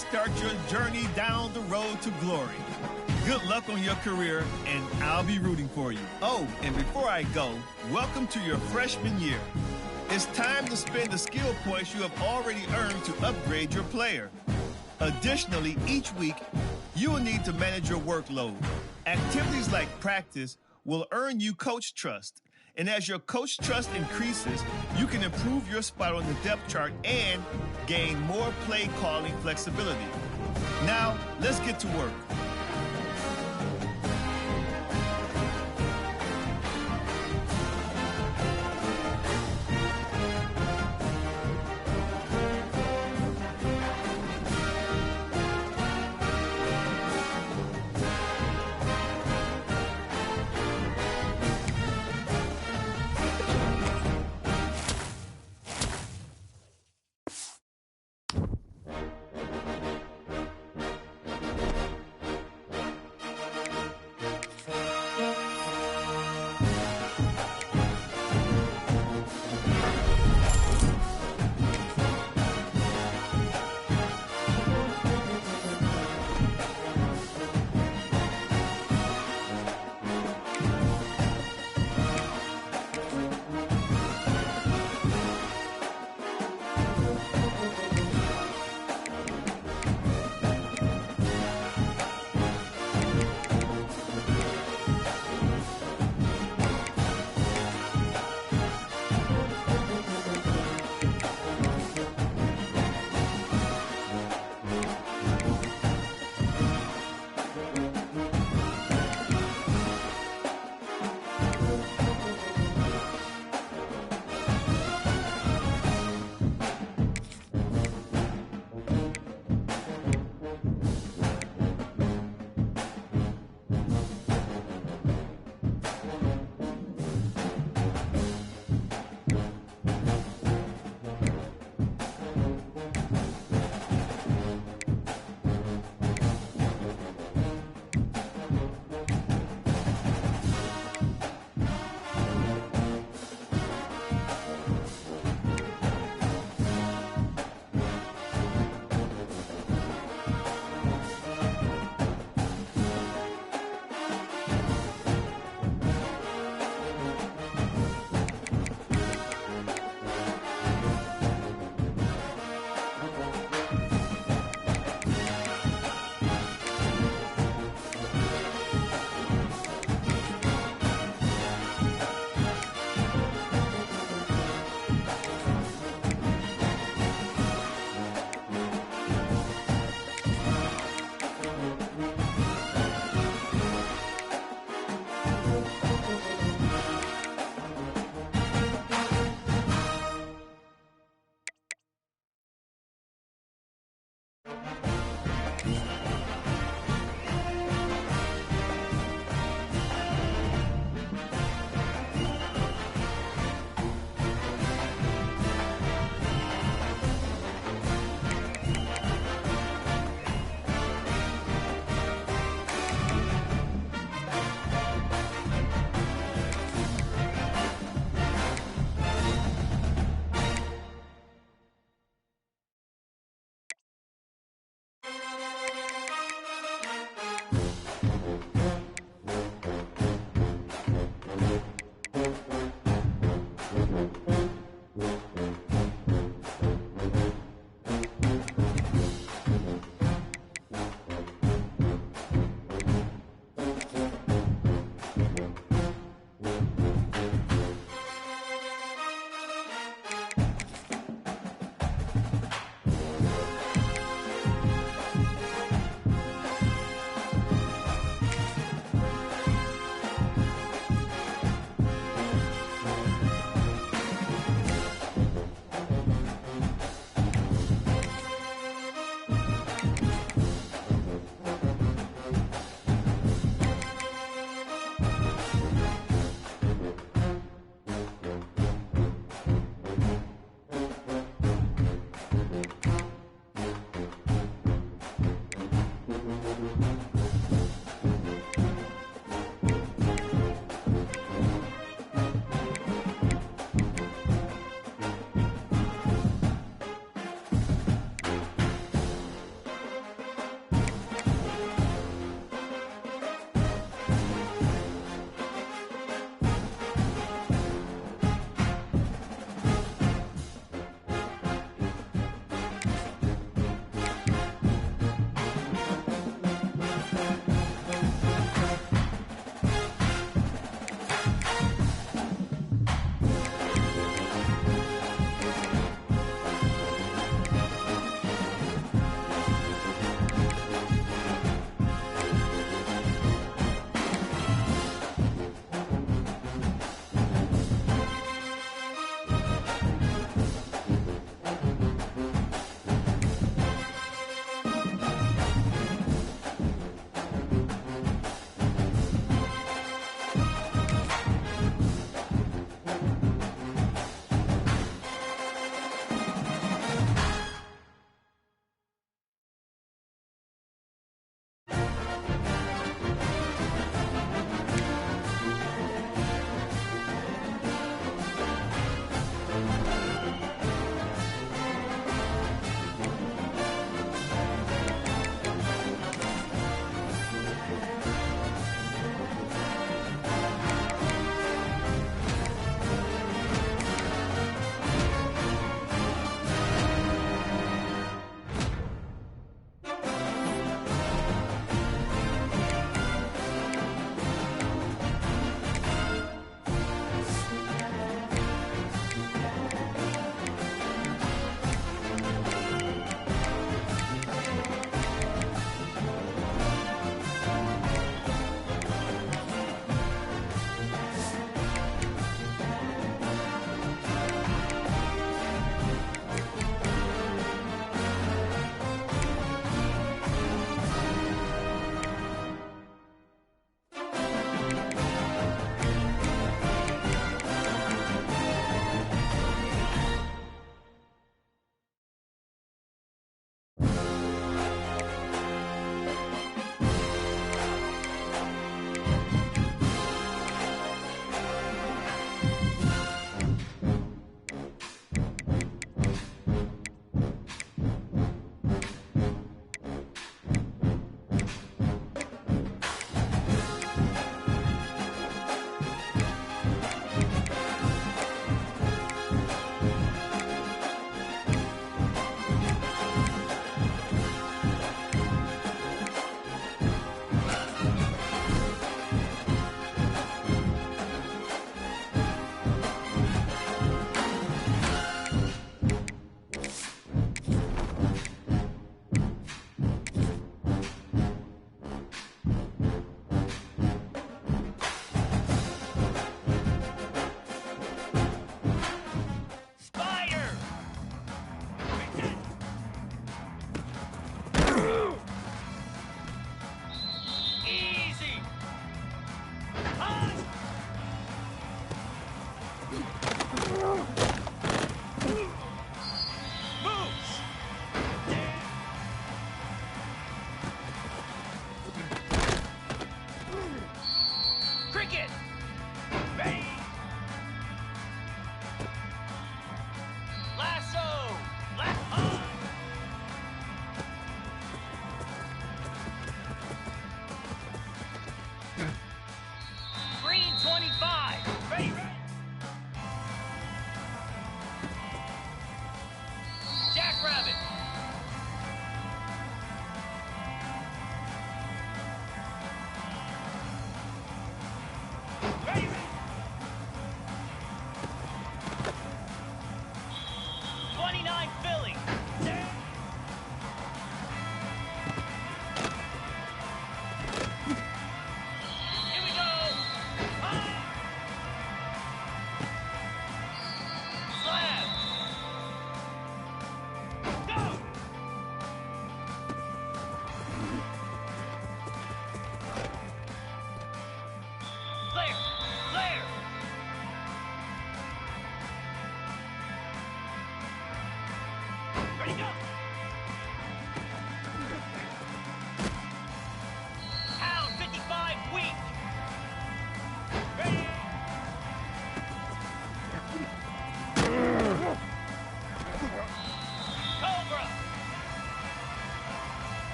start your journey down the road to glory. Good luck on your career, and I'll be rooting for you. Oh, and before I go, welcome to your freshman year. It's time to spend the skill points you have already earned to upgrade your player. Additionally, each week, you will need to manage your workload. Activities like practice will earn you coach trust. And as your coach trust increases, you can improve your spot on the depth chart and gain more play calling flexibility. Now, let's get to work.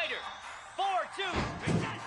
Spider. 4-2. Reset.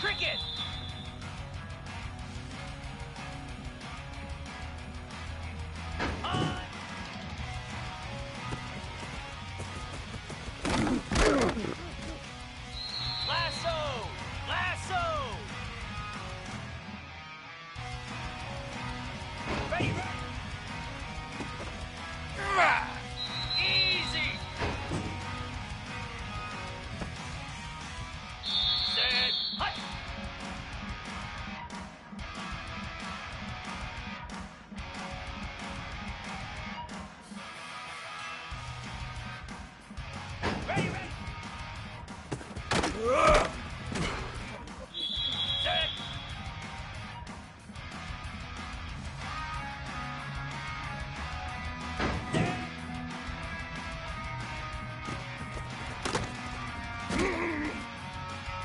Cricket! On! Lasso! Lasso! Ready, ready! Easy! Set! Hut! Ready, ready! Set!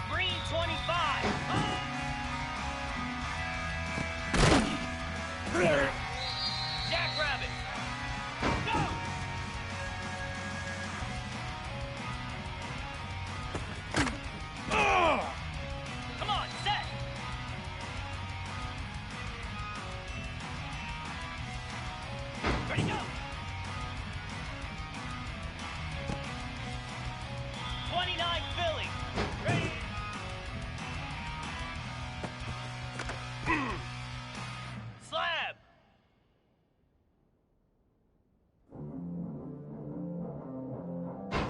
Green 25! Jackrabbit! Go! Come on, set! Ready, go! 29 Philly! Ready! Slab!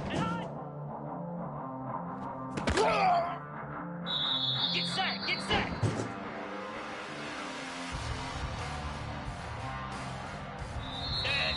And on! Get set! Get set! Set!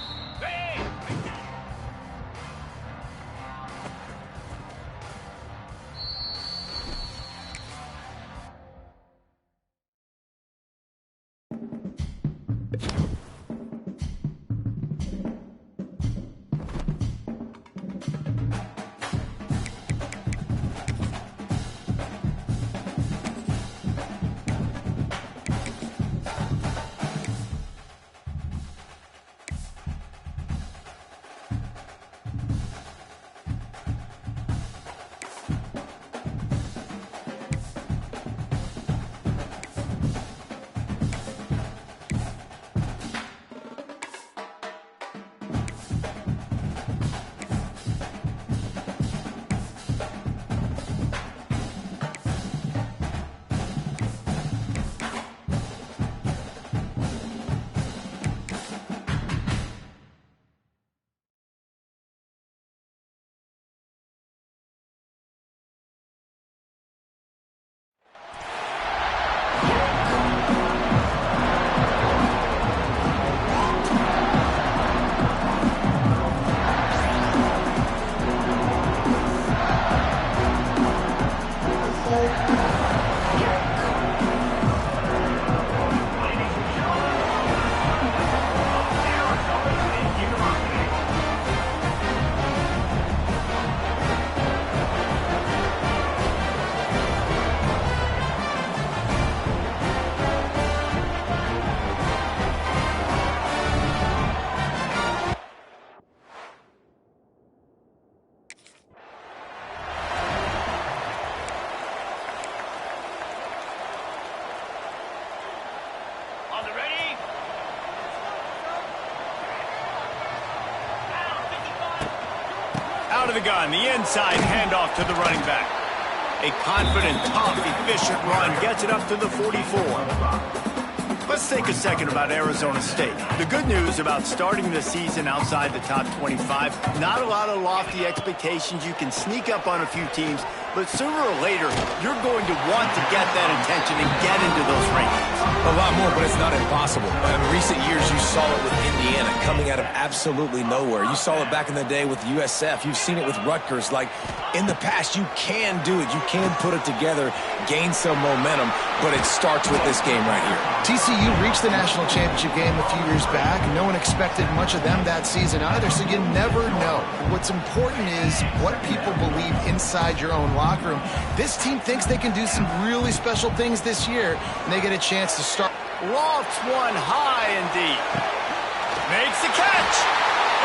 out of the gun, the inside handoff to the running back. A confident, tough, efficient run gets it up to the 44. Let's take a second about Arizona State. The good news about starting the season outside the top 25, not a lot of lofty expectations. You can sneak up on a few teams, but sooner or later, you're going to want to get that attention and get into those rankings. A lot more, but it's not impossible. In recent years, you saw it with Indiana coming out of absolutely nowhere. You saw it back in the day with USF. You've seen it with Rutgers. Like, in the past, you can do it. You can put it together, gain some momentum, but it starts with this game right here. TCU reached the national championship game a few years back. No one expected much of them that season either, so you never know. What's important is what people believe inside your own locker room. This team thinks they can do some really special things this year, and they get a chance to start. Lofts one high and deep. Makes the catch.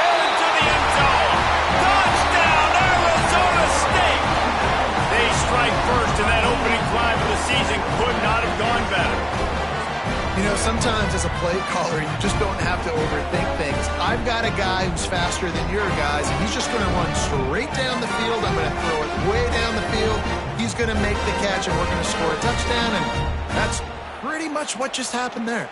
Into the end zone. Touchdown, Arizona State. They strike first, and that opening drive of the season could not have gone better. You know, sometimes as a play caller, you just don't have to overthink things. I've got a guy who's faster than your guys, and he's just going to run straight down the field. I'm going to throw it way down the field. He's going to make the catch, and we're going to score a touchdown, and that's pretty much what just happened there.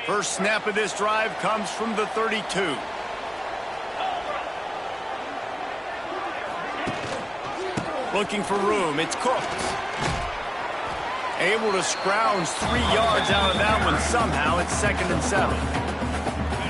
First snap of this drive comes from the 32. Looking for room, it's Cooks. Able to scrounge 3 yards out of that one somehow. It's 2nd and 7.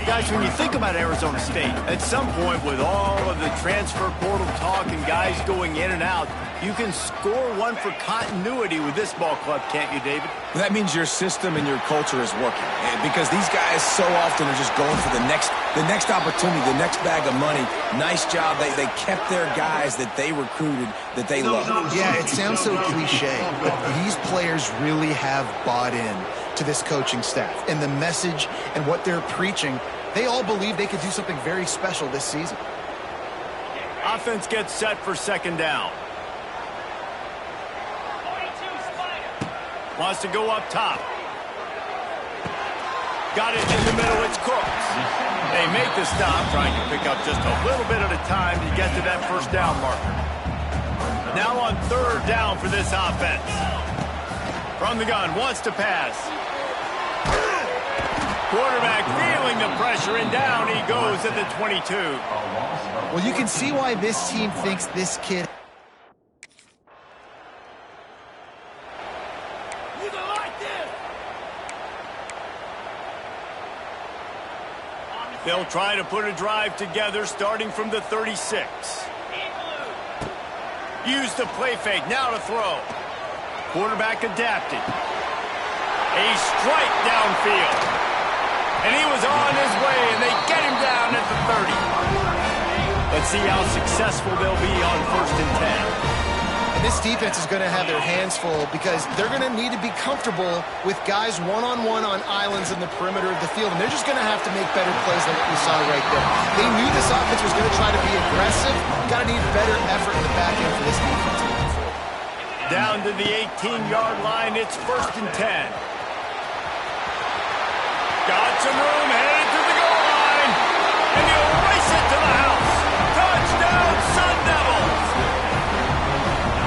Guys, when you think about Arizona State, at some point with all of the transfer portal talk and guys going in and out, you can score one for continuity with this ball club, can't you, David? That means your system and your culture is working, because these guys so often are just going for the next opportunity, the next bag of money. Nice job. They kept their guys that they recruited, that they love. Yeah, it sounds so cliche, but these players really have bought in to this coaching staff and the message and what they're preaching. They all believe they could do something very special this season. Offense gets set for 2nd down. Wants to go up top. Got it in the middle, it's Cooks. They make the stop, trying to pick up just a little bit at a time to get to that 1st down marker. Now on 3rd down for this offense. From the gun, wants to pass. Quarterback feeling the pressure, and down he goes at the 22. Well, you can see why this team thinks this kid. They'll try to put a drive together starting from the 36. Use the play fake, now to throw. Quarterback adapted. A strike downfield. And he was on his way, and they get him down at the 30. Let's see how successful they'll be on 1st and 10. And this defense is going to have their hands full because they're going to need to be comfortable with guys one-on-one on islands in the perimeter of the field, and they're just going to have to make better plays than what we saw right there. They knew this offense was going to try to be aggressive. Got to need better effort in the back end for this defense. Down to the 18-yard line, it's 1st and 10. Got some room, headed to the goal line, and he'll race it to the house. Touchdown, Sun Devils!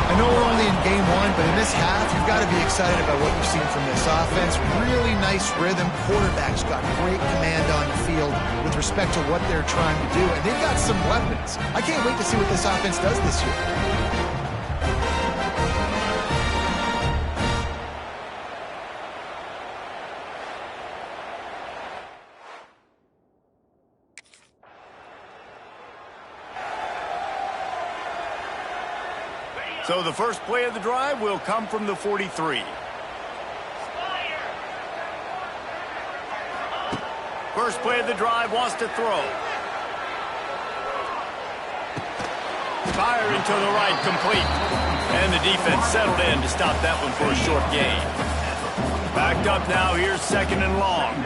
I know we're only in game 1, but in this half, you've got to be excited about what you've seen from this offense. Really nice rhythm. Quarterback's got great command on the field with respect to what they're trying to do, and they've got some weapons. I can't wait to see what this offense does this year. So the first play of the drive will come from the 43. First play of the drive, wants to throw. Firing to the right, complete. And the defense settled in to stop that one for a short gain. Backed up now, here's 2nd and long.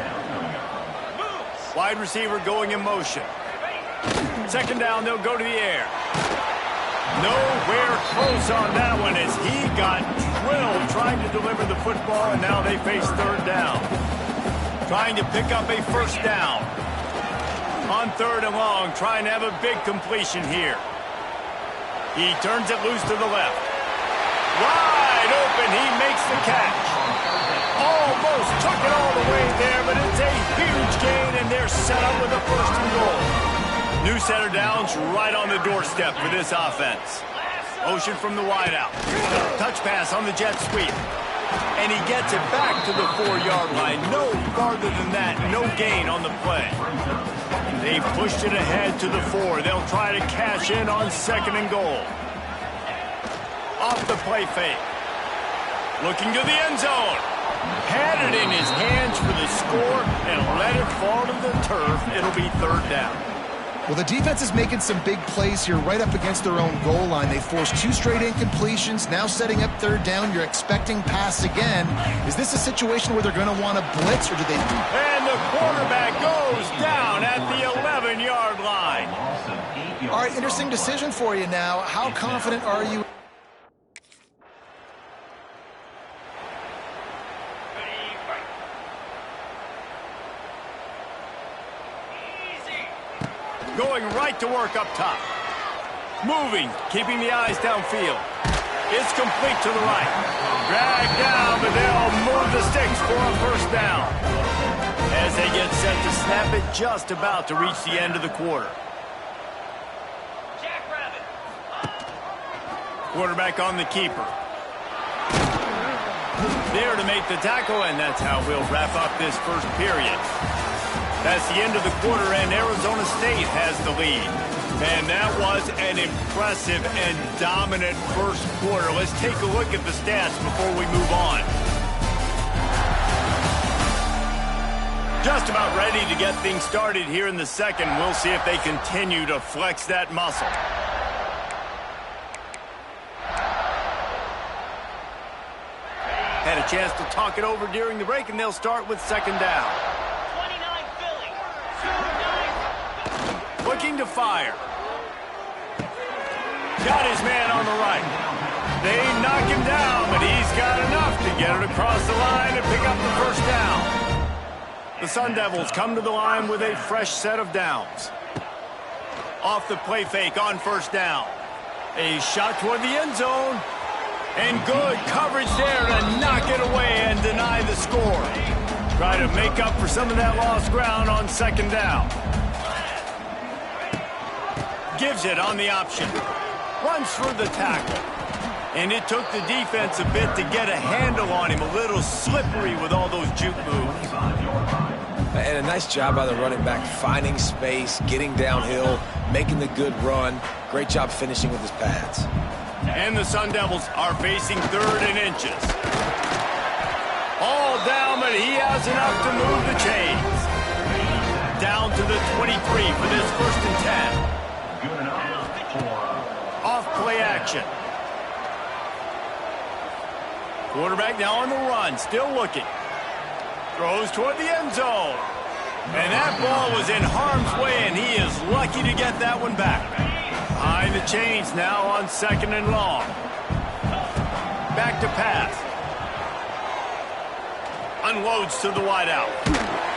Wide receiver going in motion. 2nd down, they'll go to the air. Nowhere close on that one as he got drilled trying to deliver the football, and now they face third down. Trying to pick up a first down. On third and long, trying to have a big completion here. He turns it loose to the left. Wide open, he makes the catch. Almost took it all the way there, but it's a huge gain, and they're set up with a first and goal. New set of downs right on the doorstep for this offense. Motion from the wideout. Touch pass on the jet sweep. And he gets it back to the 4-yard line. No farther than that, no gain on the play. They pushed it ahead to the 4. They'll try to cash in on second and goal. Off the play fake. Looking to the end zone. Had it in his hands for the score and let it fall to the turf. It'll be third down. Well, the defense is making some big plays here right up against their own goal line. They forced 2 straight incompletions, now setting up third down. You're expecting pass again. Is this a situation where they're going to want to blitz, or do they... And the quarterback goes down at the 11-yard line. All right, interesting decision for you now. How confident are you? Going right to work up top. Moving, keeping the eyes downfield. It's complete to the right. Dragged down, but they'll move the sticks for a first down. As they get set to snap it, just about to reach the end of the quarter. Jackrabbit. Quarterback on the keeper. There to make the tackle, and that's how we'll wrap up this first period. That's the end of the quarter, and Arizona State has the lead. And that was an impressive and dominant first quarter. Let's take a look at the stats before we move on. Just about ready to get things started here in the second. We'll see if they continue to flex that muscle. Had a chance to talk it over during the break, and they'll start with second down. Looking to fire. Got his man on the right. They knock him down, but he's got enough to get it across the line and pick up the first down. The Sun Devils come to the line with a fresh set of downs. Off the play fake on first down. A shot toward the end zone. And good coverage there to knock it away and deny the score. Try to make up for some of that lost ground on second down. Gives it on the option. Runs through the tackle. And it took the defense a bit to get a handle on him. A little slippery with all those juke moves. And a nice job by the running back, finding space, getting downhill, making the good run. Great job finishing with his pads. And the Sun Devils are facing third and inches. All down, but he has enough to move the chains. Down to the 23 for this first and 10. Off play action. Quarterback now on the run, still looking. Throws toward the end zone. And that ball was in harm's way, and he is lucky to get that one back. Behind the chains now on second and long. Back to pass. Unloads to the wideout.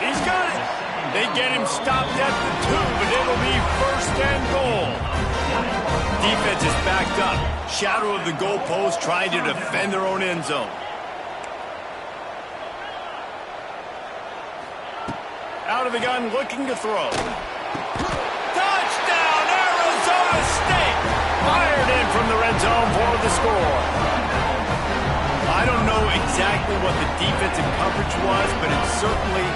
He's got it. They get him stopped at the 2, but it'll be first and goal. Defense is backed up. Shadow of the goalpost trying to defend their own end zone. Out of the gun, looking to throw. Touchdown, Arizona State! Fired in from the red zone for the score. I don't know exactly what the defensive coverage was, but it certainly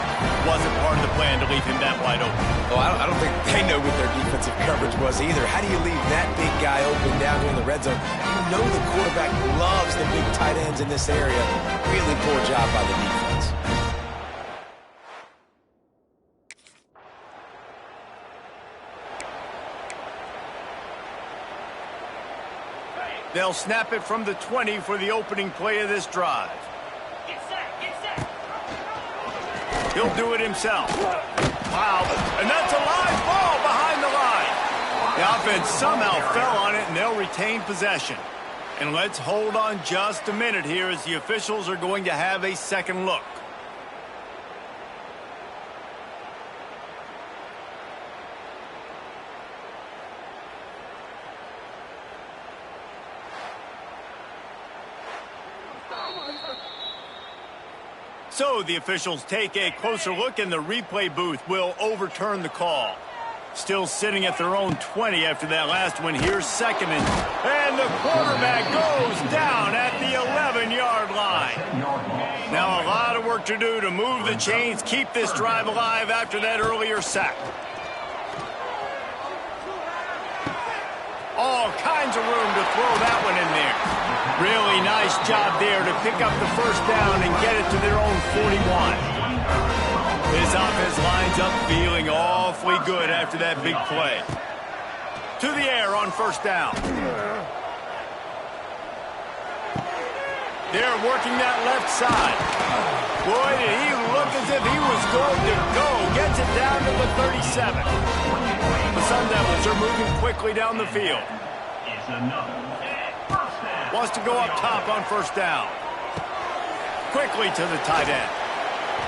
wasn't part of the plan to leave him that wide open. Well, I don't think they know what their defensive coverage was either. How do you leave that big guy open down here in the red zone? You know the quarterback loves the big tight ends in this area. Really poor job by the defense. They'll snap it from the 20 for the opening play of this drive. Get set, get set. He'll do it himself. Wow, and that's a live ball behind the line. The offense somehow fell on it, and they'll retain possession. And let's hold on just a minute here as the officials are going to have a second look. So the officials take a closer look, and the replay booth will overturn the call. Still sitting at their own 20 after that last one. Here's second, and the quarterback goes down at the 11-yard line. Now a lot of work to do to move the chains, keep this drive alive after that earlier sack. All kinds of room to throw that one in there. Really nice job there to pick up the first down and get it to their own 41. This offense lines up feeling awfully good after that big play. To the air on first down. They're working that left side. Boy, did he look as if he was going to go. Gets it down to the 37. The Sun Devils are moving quickly down the field. Wants to go up top on first down. Quickly to the tight end.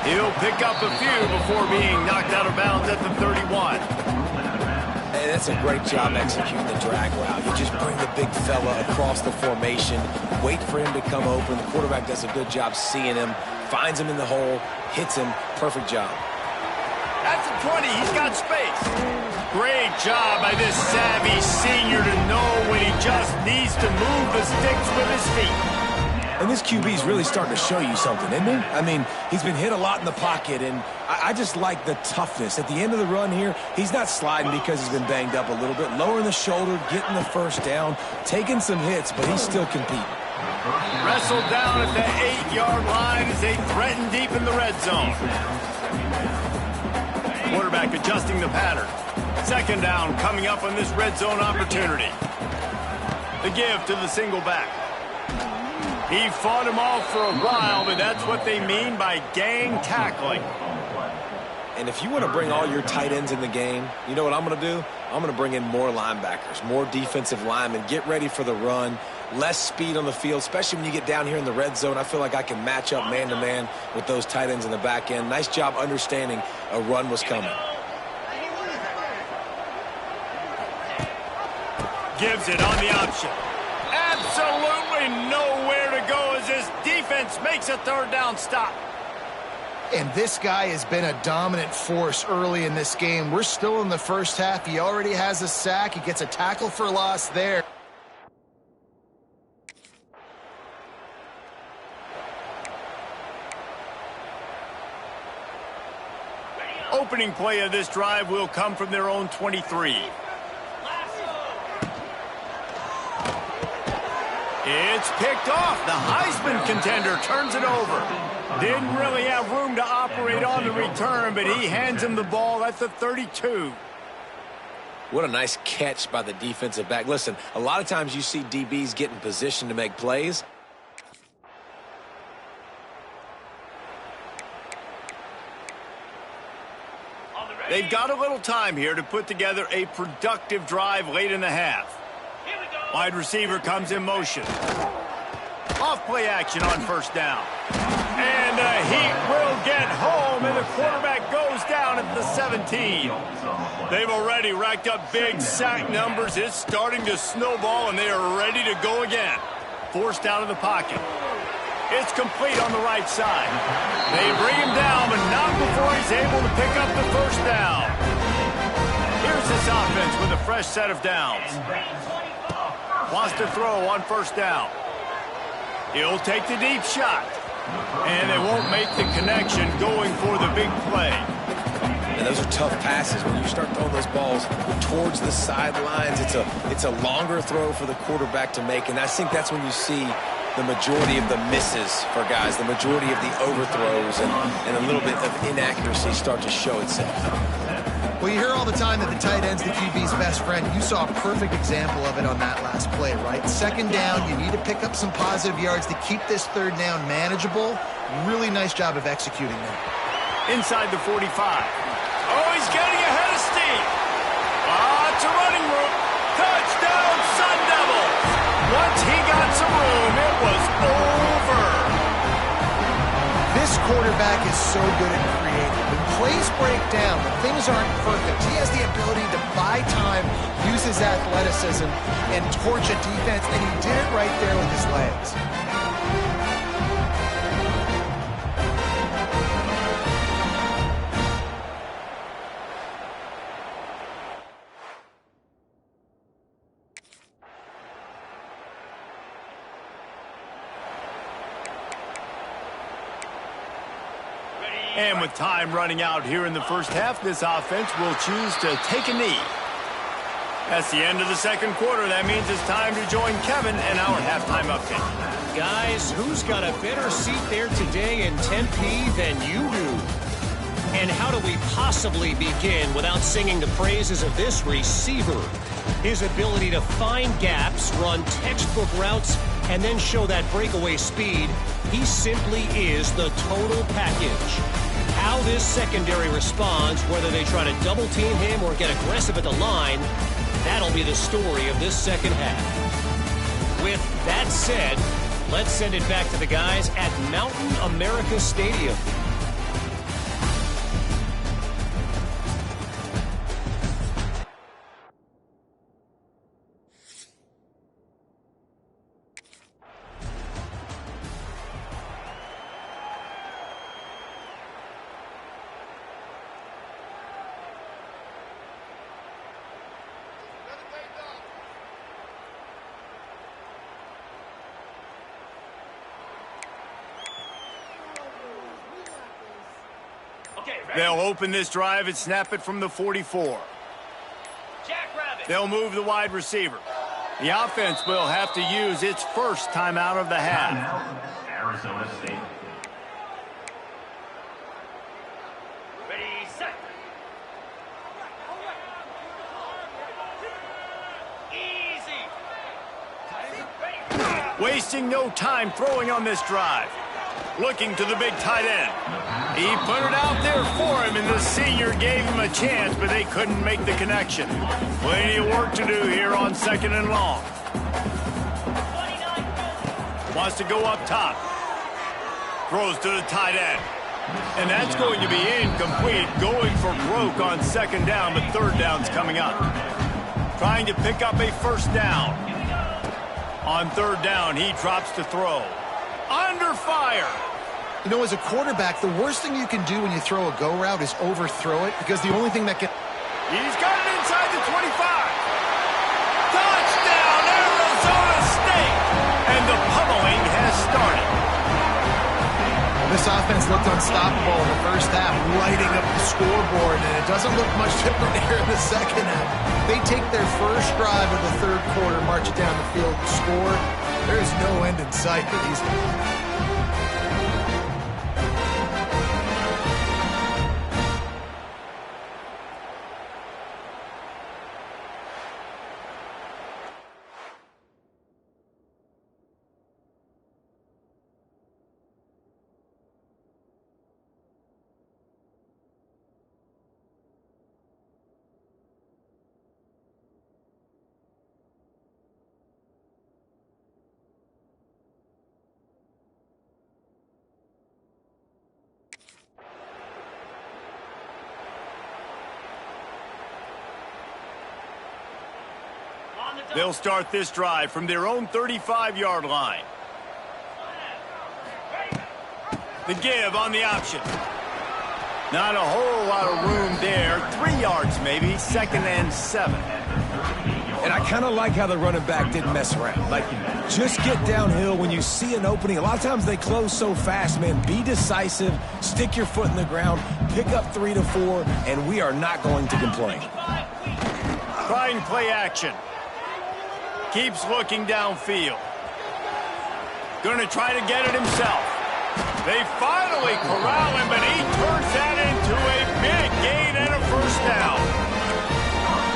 He'll pick up a few before being knocked out of bounds at the 31. Hey, that's a great job executing the drag route. You just bring the big fella across the formation, wait for him to come open. The quarterback does a good job seeing him, finds him in the hole, hits him. Perfect job. At the 20, he's got space. Great job by this savvy senior to know when he just needs to move the sticks with his feet. And this QB's really starting to show you something, isn't he? I mean, he's been hit a lot in the pocket, and I just like the toughness. At the end of the run here, he's not sliding because he's been banged up a little bit. Lowering the shoulder, getting the first down, taking some hits, but he's still competing. Wrestled down at the 8-yard line as they threaten deep in the red zone. Quarterback adjusting the pattern. Second down coming up on this red zone opportunity. The give to the single back. He fought him off for a while, but that's what they mean by gang tackling. And if you want to bring all your tight ends in the game, you know what I'm going to do? I'm going to bring in more linebackers, more defensive linemen, get ready for the run, less speed on the field, especially when you get down here in the red zone. I feel like I can match up man-to-man with those tight ends in the back end. Nice job understanding a run was coming. Gives it on the option. Absolutely nowhere to go as this defense makes a third down stop. And this guy has been a dominant force early in this game. We're still in the first half. He already has a sack. He gets a tackle for loss there. Opening play of this drive will come from their own 23. It's picked off. The Heisman contender turns it over. Didn't really have room to operate on the return, but he hands him the ball at the 32. What a nice catch by the defensive back. Listen, a lot of times you see DBs get in position to make plays. They've got a little time here to put together a productive drive late in the half. Wide receiver comes in motion. Off play action on first down. And the Heat will get home, and the quarterback goes down at the 17. They've already racked up big sack numbers. It's starting to snowball, and they are ready to go again. Forced out of the pocket. It's complete on the right side. They bring him down, but not before he's able to pick up the first down. Here's this offense with a fresh set of downs. Wants to throw on first down. He'll take the deep shot. And they won't make the connection going for the big play. And those are tough passes. When you start throwing those balls towards the sidelines, it's a longer throw for the quarterback to make. And I think that's when you see the majority of the misses for guys, the majority of the overthrows and a little bit of inaccuracy start to show itself. Well, you hear all the time that the tight end's the QB's best friend. You saw a perfect example of it on that last play, right? Second down, you need to pick up some positive yards to keep this third down manageable. Really nice job of executing that. Inside the 45. Oh, he's getting ahead of steam. Lots of running room. Touchdown, Sun Devils! Once he got some room, it was over. This quarterback is so good at creating. When plays break down, when things aren't perfect, he has the ability to buy time, use his athleticism, and torch a defense, and he did it right there with his legs. And with time running out here in the first half, this offense will choose to take a knee. That's the end of the second quarter. That means it's time to join Kevin and our halftime update. Guys, who's got a better seat there today in Tempe than you do? And how do we possibly begin without singing the praises of this receiver? His ability to find gaps, run textbook routes, and then show that breakaway speed. He simply is the total package. How this secondary responds, whether they try to double team him or get aggressive at the line, that'll be the story of this second half. With that said, let's send it back to the guys at Mountain America Stadium. They'll open this drive and snap it from the 44. They'll move the wide receiver. The offense will have to use its first timeout of the half. Arizona State. Ready, set. Easy. Wasting no time throwing on this drive. Looking to the big tight end. He put it out there for him, and the senior gave him a chance, but they couldn't make the connection. Plenty of work to do here on 2nd and long. Wants to go up top. Throws to the tight end. And that's going to be incomplete. Going for broke on 2nd down, but 3rd down's coming up. Trying to pick up a 1st down. On 3rd down, he drops to throw. Under fire. You know, as a quarterback, the worst thing you can do when you throw a go route is overthrow it, because the only thing that can... He's got it inside the 25. Touchdown, Arizona State. And the pummeling has started. This offense looked unstoppable in the first half, lighting up the scoreboard, and it doesn't look much different here in the second half. They take their first drive of the 3rd quarter, march it down the field, and score. There is no end in sight for these guys. They'll start this drive from their own 35-yard line. The give on the option. Not a whole lot of room there. 3 yards maybe, 2nd and 7. And I kind of like how the running back didn't mess around. Like, just get downhill when you see an opening. A lot of times they close so fast, man. Be decisive, stick your foot in the ground, pick up 3 to 4, and we are not going to complain. Trying play action. Keeps looking downfield. Going to try to get it himself. They finally corral him, but he turns that into a big gain and a 1st down.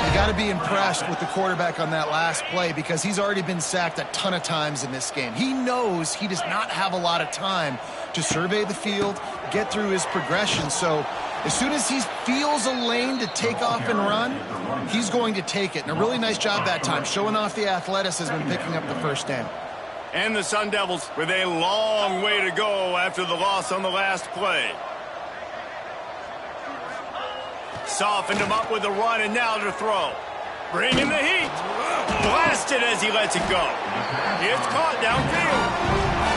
You got to be impressed with the quarterback on that last play, because he's already been sacked a ton of times in this game. He knows he does not have a lot of time to survey the field, get through his progression. So As soon as he feels a lane to take off and run, he's going to take it. And a really nice job that time, showing off the athleticism and picking up the first down. And the Sun Devils with a long way to go after the loss on the last play. Softened him up with a run, and now to throw. Bringing the heat. Blasted as he lets it go. It's caught downfield.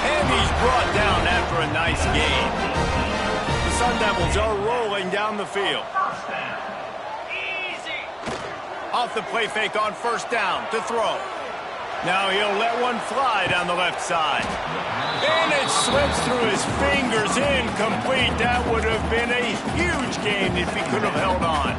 And he's brought down after a nice gain. The Sun Devils are rolling down the field. Off the play fake on first down to throw. Now he'll let one fly down the left side. And it slips through his fingers, incomplete. That would have been a huge gain if he could have held on.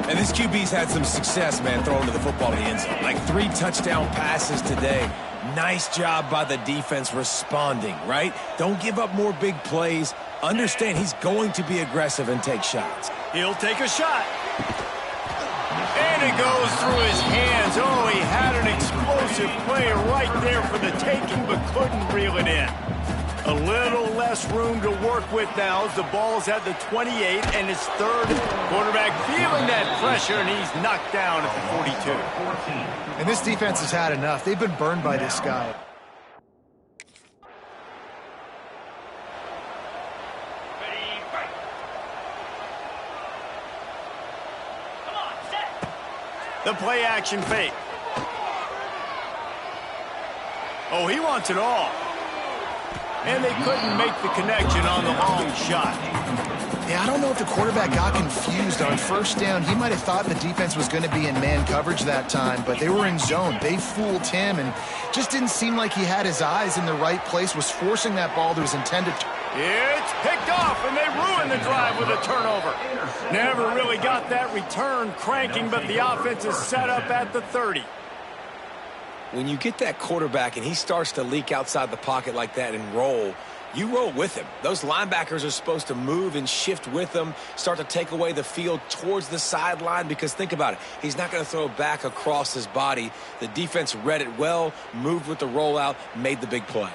And this QB's had some success, man, throwing to the football to the end zone. Like 3 touchdown passes today. Nice job by the defense responding, right? Don't give up more big plays. Understand he's going to be aggressive and take shots. He'll take a shot. And it goes through his hands. Oh, he had an explosive play right there for the taking, but couldn't reel it in. A little less room to work with now as the ball's at the 28 and his third. Quarterback feeling that pressure, and he's knocked down at the 42. And this defense has had enough. They've been burned by this guy. The play action fake. Oh, he wants it all. And they couldn't make the connection on the long shot. Yeah, I don't know if the quarterback got confused on first down. He might have thought the defense was going to be in man coverage that time, but they were in zone. They fooled him and just didn't seem like he had his eyes in the right place, was forcing that ball to his intended. It's picked off, and they ruin the drive with a turnover. Never really got that return cranking, but the offense is set up at the 30. When you get that quarterback and he starts to leak outside the pocket like that and roll, you roll with him. Those linebackers are supposed to move and shift with him, start to take away the field towards the sideline, because think about it. He's not going to throw back across his body. The defense read it well, moved with the rollout, made the big play.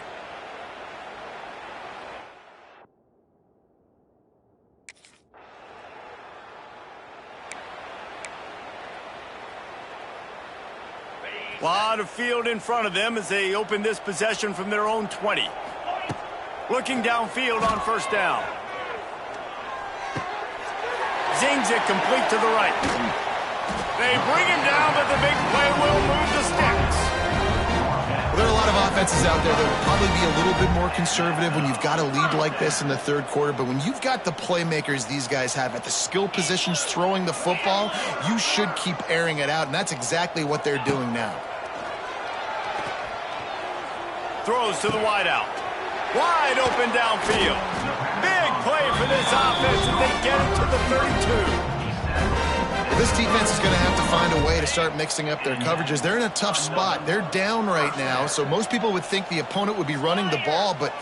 A lot of field in front of them as they open this possession from their own 20. Looking downfield on first down. Zings it complete to the right. They bring him down, but the big play will move the sticks. Well, there are a lot of offenses out there that will probably be a little bit more conservative when you've got a lead like this in the third quarter. But when you've got the playmakers these guys have at the skill positions throwing the football, you should keep airing it out. And that's exactly what they're doing now. Throws to the wideout. Wide open downfield. Big play for this offense, and they get it to the 32. This defense is going to have to find a way to start mixing up their coverages. They're in a tough spot. They're down right now, so most people would think the opponent would be running the ball, but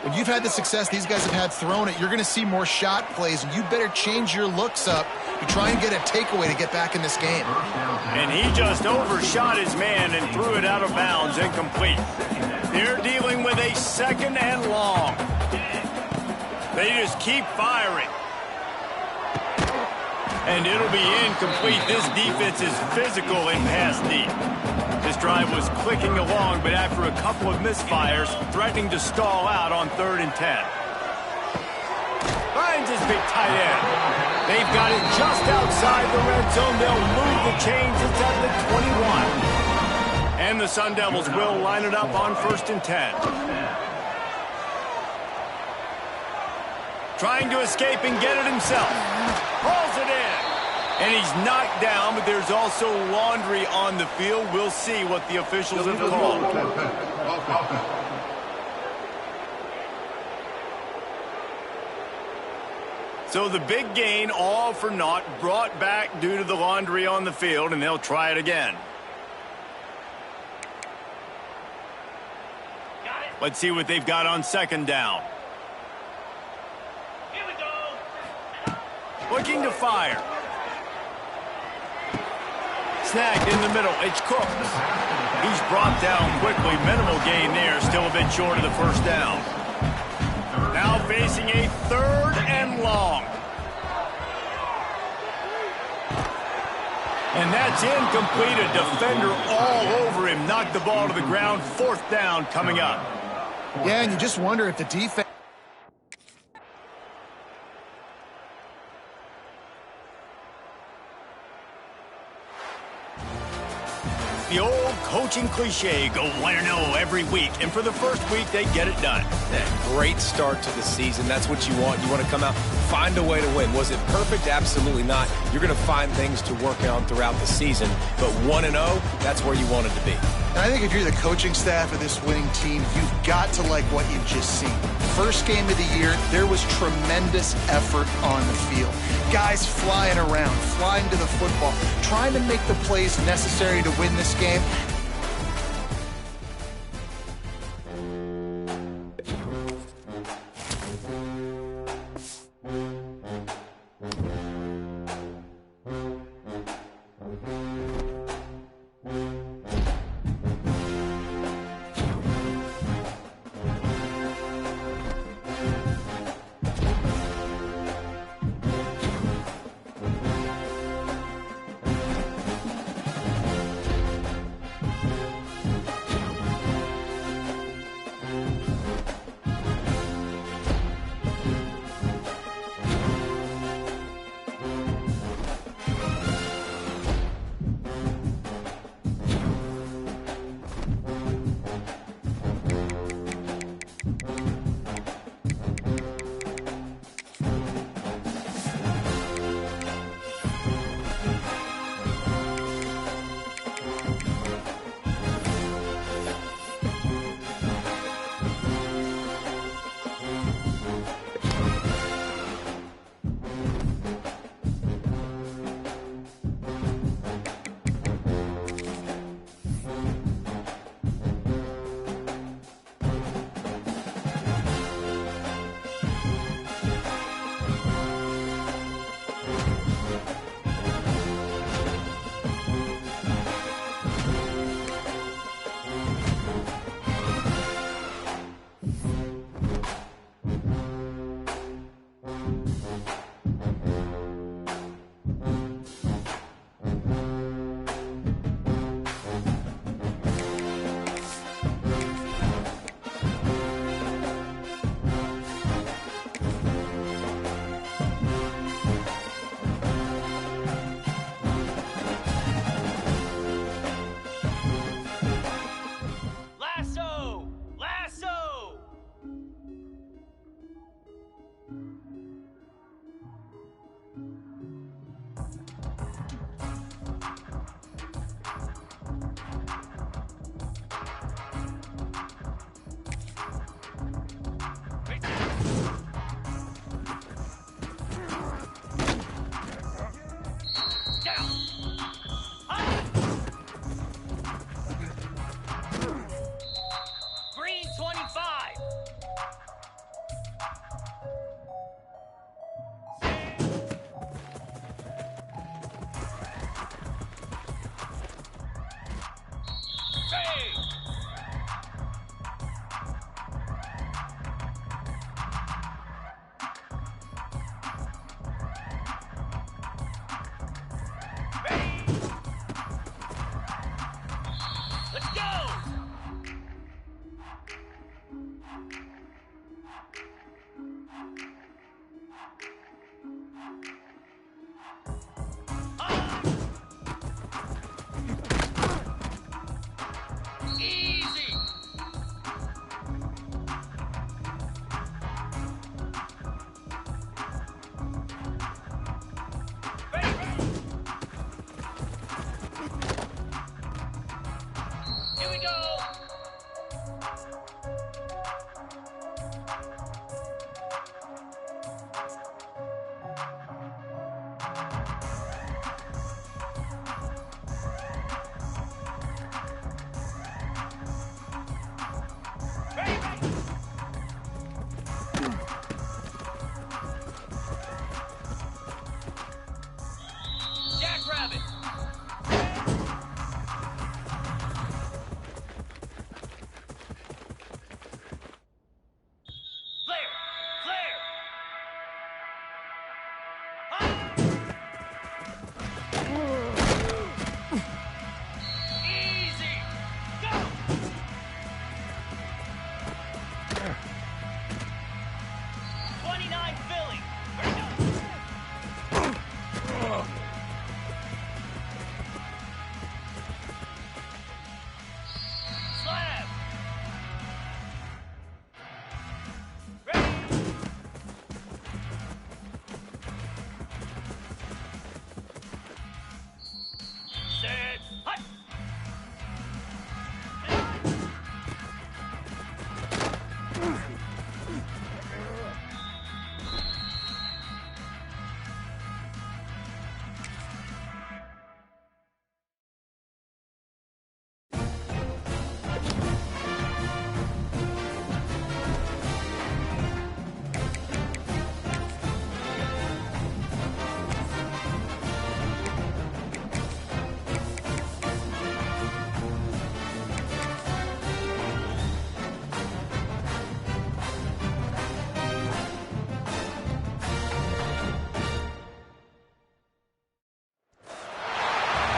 when you've had the success these guys have had throwing it, you're going to see more shot plays, and you better change your looks up to try and get a takeaway to get back in this game. And he just overshot his man and threw it out of bounds, incomplete. They're dealing with a second and long. They just keep firing. And it'll be incomplete. This defense is physical and pass deep. This drive was clicking along, but after a couple of misfires, threatening to stall out on 3rd and 10. Finds his big tight end. They've got it just outside the red zone. They'll move the chains. It's at the 21. And the Sun Devils will line it up on 1st and 10. Trying to escape and get it himself. Pulls it in. And he's knocked down, but there's also laundry on the field. We'll see what the officials have called. So the big gain, all for naught, brought back due to the laundry on the field, and they'll try it again. Let's see what they've got on 2nd down. Here we go. Looking to fire. Snagged in the middle. It's Cook. He's brought down quickly. Minimal gain there. Still a bit short of the 1st down. Now facing a 3rd and long. And that's incomplete. A defender all over him. Knocked the ball to the ground. 4th down coming up. Yeah, and you just wonder if the defense... The old coaching cliche, go 1-0 every week. And for the first week, they get it done. Yeah, great start to the season. That's what you want. You want to come out, find a way to win. Was it perfect? Absolutely not. You're going to find things to work on throughout the season. But 1-0, that's where you want it to be. And I think if you're the coaching staff of this winning team, you've got to like what you've just seen. First game of the year, there was tremendous effort on the field. Guys flying around, flying to the football, trying to make the plays necessary to win this game. 29 Philly. Slab. Ready. Set. Hut.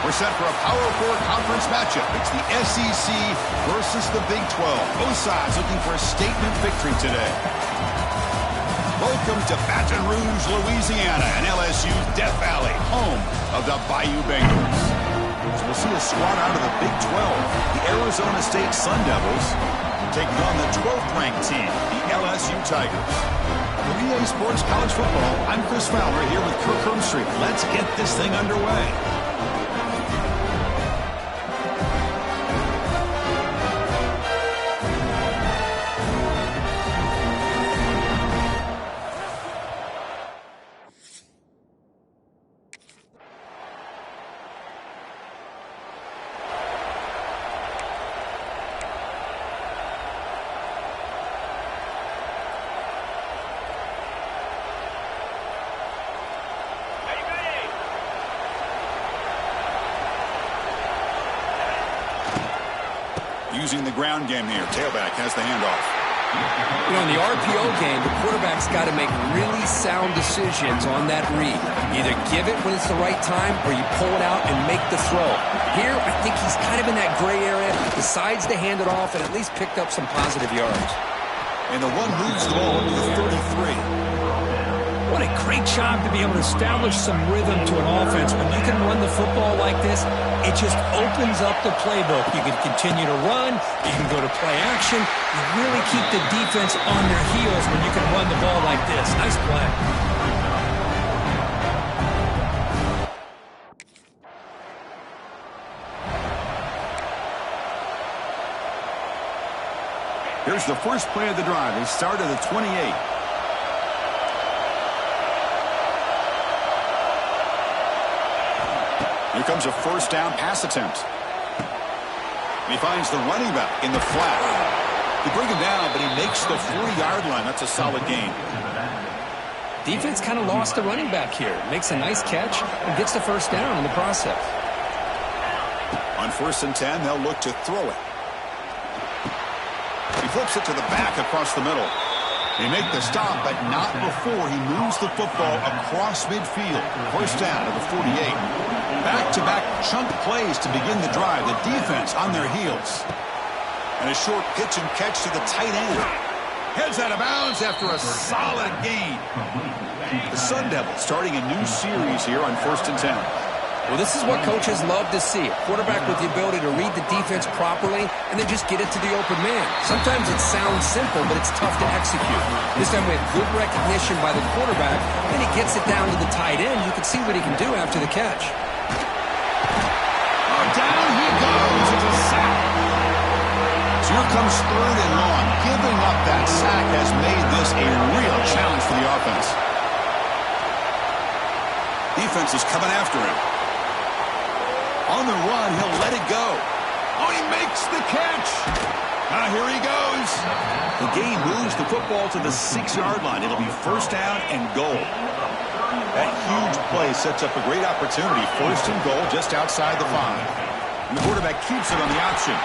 We're set for a Power 4 conference matchup. It's the SEC versus the Big 12. Both sides looking for a statement victory today. Welcome to Baton Rouge, Louisiana, and LSU's Death Valley, home of the Bayou Bengals. So we'll see a squad out of the Big 12, the Arizona State Sun Devils, taking on the 12th-ranked team, the LSU Tigers. For EA Sports College Football, I'm Chris Fowler here with Kirk Hermstreet. Let's get this thing underway. Using the ground game here. Tailback has the handoff. You know, in the RPO game, the quarterback's got to make really sound decisions on that read. Either give it when it's the right time or you pull it out and make the throw. Here, I think he's kind of in that gray area, decides to hand it off and at least picked up some positive yards. And the one moves the ball to the 33. What a great job to be able to establish some rhythm to an offense. When you can run the football like this, it just opens up the playbook. You can continue to run. You can go to play action. You really keep the defense on their heels when you can run the ball like this. Nice play. Here's the first play of the drive. They start at the 28. Here comes a first down pass attempt. He finds the running back in the flat. They bring him down, but he makes the 40-yard line. That's a solid gain. Defense kind of lost the running back here. Makes a nice catch and gets the first down in the process. On 1st and 10, they'll look to throw it. He flips it to the back across the middle. They make the stop, but not before he moves the football across midfield. First down to the 48. Back-to-back chunk plays to begin the drive. The defense on their heels. And a short pitch and catch to the tight end. Heads out of bounds after a solid gain. The Sun Devils starting a new series here on 1st and 10. Well, this is what coaches love to see. A quarterback with the ability to read the defense properly and then just get it to the open man. Sometimes it sounds simple, but it's tough to execute. This time we have good recognition by the quarterback, and he gets it down to the tight end. You can see what he can do after the catch. Down he goes. It's a sack. So here comes 3rd and long. Giving up that sack has made this a real challenge for the offense. Defense is coming after him. On the run, he'll let it go. Oh, he makes the catch. Now here he goes. The game moves the football to the 6-yard line. It'll be first down and goal. That huge play sets up a great opportunity. 1st and goal just outside the 5. And the quarterback keeps it on the option.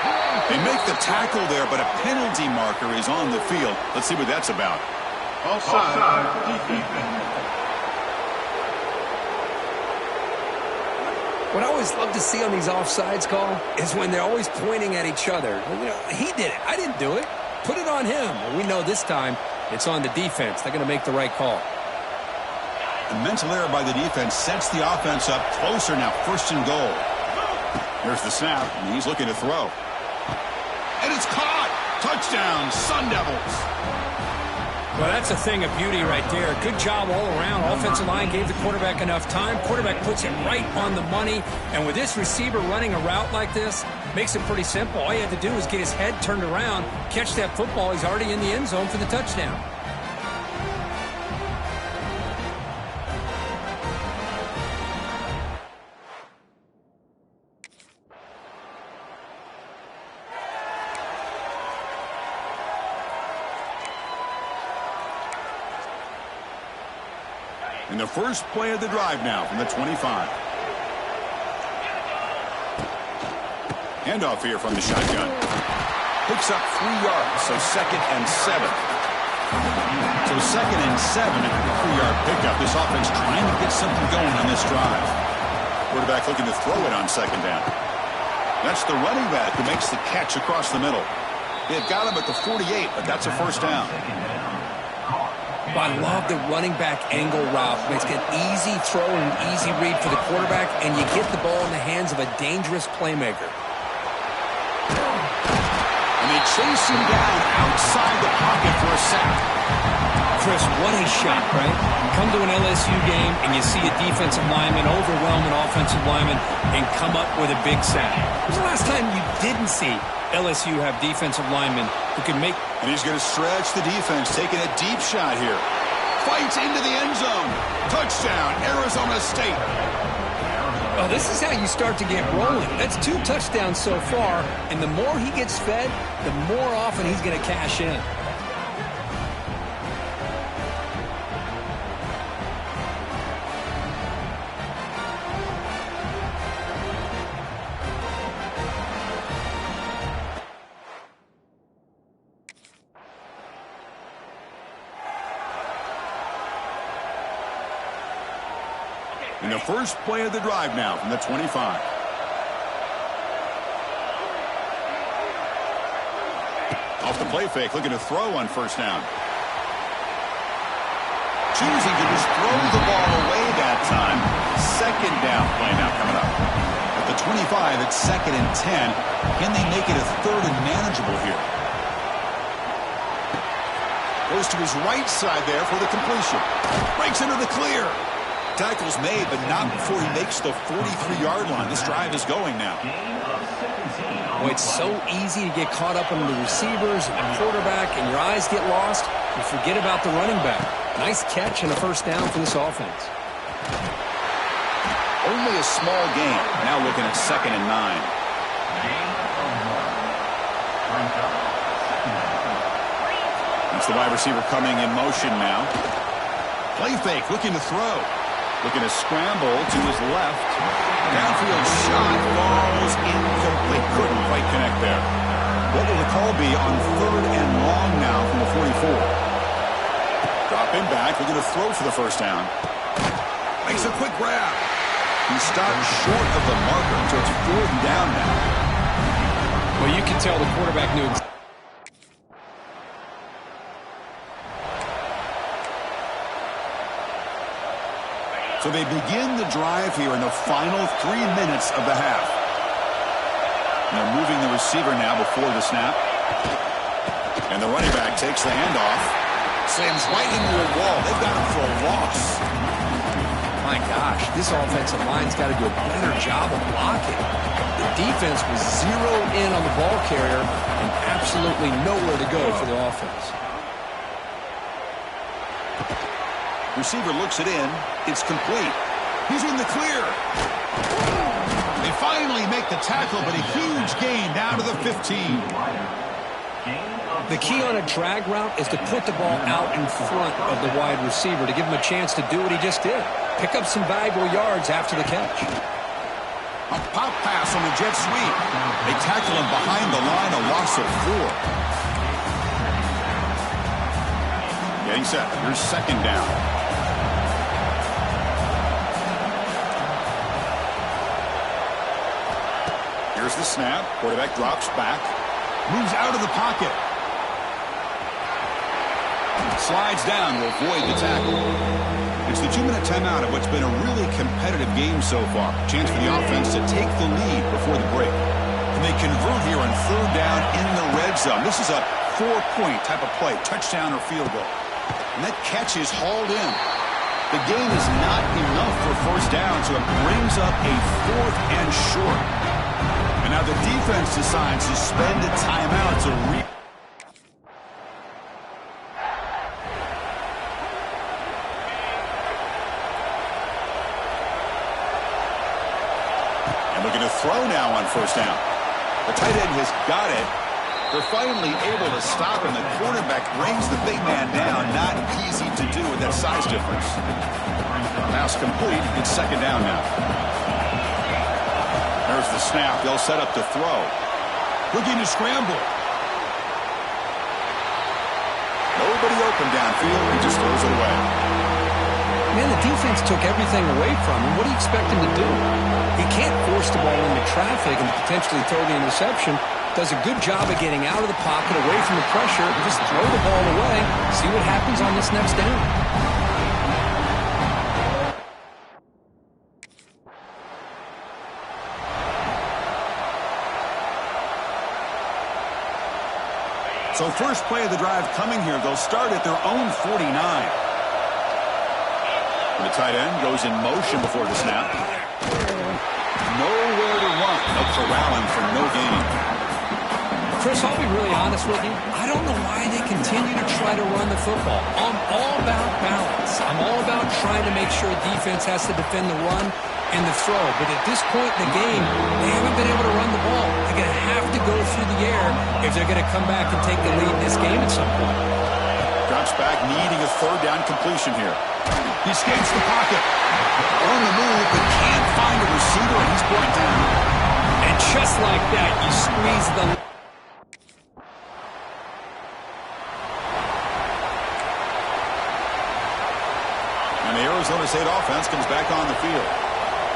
They make the tackle there, but a penalty marker is on the field. Let's see what that's about. Offside. Defense. What I always love to see on these offsides call is when they're always pointing at each other. You know, he did it. I didn't do it. Put it on him. Well, we know this time it's on the defense. They're going to make the right call. A mental error by the defense sets the offense up closer now. 1st and goal. Here's the snap, and he's looking to throw. And it's caught. Touchdown, Sun Devils. Well, that's a thing of beauty right there. Good job all around. Offensive line gave the quarterback enough time. Quarterback puts it right on the money. And with this receiver running a route like this, makes it pretty simple. All you have to do is get his head turned around, catch that football. He's already in the end zone for the touchdown. In the first play of the drive now from the 25. Handoff here from the shotgun. Picks up 3 yards, so 2nd and 7. So 2nd and 7 after the 3-yard pickup. This offense trying to get something going on this drive. Quarterback looking to throw it on 2nd down. That's the running back who makes the catch across the middle. He had got him at the 48, but that's a 1st down. I love the running back angle route. It's an easy throw and an easy read for the quarterback, and you get the ball in the hands of a dangerous playmaker. And they chase him down outside the pocket for a sack. Chris, what a shot, right? Come to an LSU game, and you see a defensive lineman overwhelm an offensive lineman and come up with a big sack. When was the last time you didn't see LSU have defensive linemen who can make... And he's going to stretch the defense, taking a deep shot here. Fights into the end zone. Touchdown, Arizona State. Well, this is how you start to get rolling. That's 2 touchdowns so far, and the more he gets fed, the more often he's going to cash in. In the first play of the drive now from the 25. Off the play fake, looking to throw on 1st down. Choosing to just throw the ball away that time. 2nd down play now coming up. At the 25, it's 2nd and 10. Can they make it a 3rd and manageable here? Goes to his right side there for the completion. Breaks into the clear. Tackle's made, but not before he makes the 43-yard line. This drive is going now. Well, it's so easy to get caught up in the receivers and the quarterback, and your eyes get lost. You forget about the running back. Nice catch and a 1st down for this offense. Only a small gain. Now looking at 2nd and 9. That's the wide receiver coming in motion now. Play fake, looking to throw. Looking to scramble to his left. Downfield shot falls incomplete. Couldn't quite connect there. What will the call be on 3rd and long now from the 44? Dropping back. Looking to throw for the 1st down. Makes a quick grab. He stopped short of the marker, so it's 4th down now. Well, you can tell the quarterback knew. So they begin the drive here in the final 3 minutes of the half. And they're moving the receiver now before the snap. And the running back takes the handoff. Slams right into a wall. They've got him for a loss. My gosh, this offensive line's got to do a better job of blocking. The defense was zeroed in on the ball carrier and absolutely nowhere to go for the offense. Receiver looks it in. It's complete. He's in the clear. They finally make the tackle, but a huge gain down to the 15. The key on a drag route is to put the ball out in front of the wide receiver to give him a chance to do what he just did. Pick up some valuable yards after the catch. A pop pass on the jet sweep. They tackle him behind the line, a loss of 4. Getting set. Here's 2nd down. Here's the snap. Quarterback drops back. Moves out of the pocket. slides down to avoid the tackle. It's the 2-minute timeout of what's been a really competitive game so far. Chance for the offense to take the lead before the break. And they convert here on 3rd down in the red zone. This is a 4-point type of play, touchdown or field goal. And that catch is hauled in. The gain is not enough for 1st down, so it brings up a 4th and short. And now the defense decides to spend a timeout to looking to throw now on 1st down. The tight end has got it. They're finally able to stop him. The quarterback brings the big man down. Not easy to do with that size difference. Pass complete. It's 2nd down now. There's the snap. They'll set up to throw. Looking to scramble. Nobody open downfield. He just throws it away. Man, the defense took everything away from him. What do you expect him to do? He can't force the ball into traffic and potentially throw the interception. Does a good job of getting out of the pocket, away from the pressure, and just throw the ball away. See what happens on this next down. So first play of the drive coming here. They'll start at their own 49. The tight end goes in motion before the snap. Nowhere to run. They'll corral him for no gain. Chris, I'll be really honest with you. I don't know why they continue to try to run the football. I'm all about balance. I'm all about trying to make sure defense has to defend the run and the throw. But at this point in the game, they haven't been able to run the ball. They're going to have to go through the air if they're going to come back and take the lead in this game at some point. Drops back, needing a 3rd down completion here. He escapes the pocket. On the move, but can't find a receiver, and he's brought down. And just like that, you squeeze the... And the Arizona State offense comes back on the field.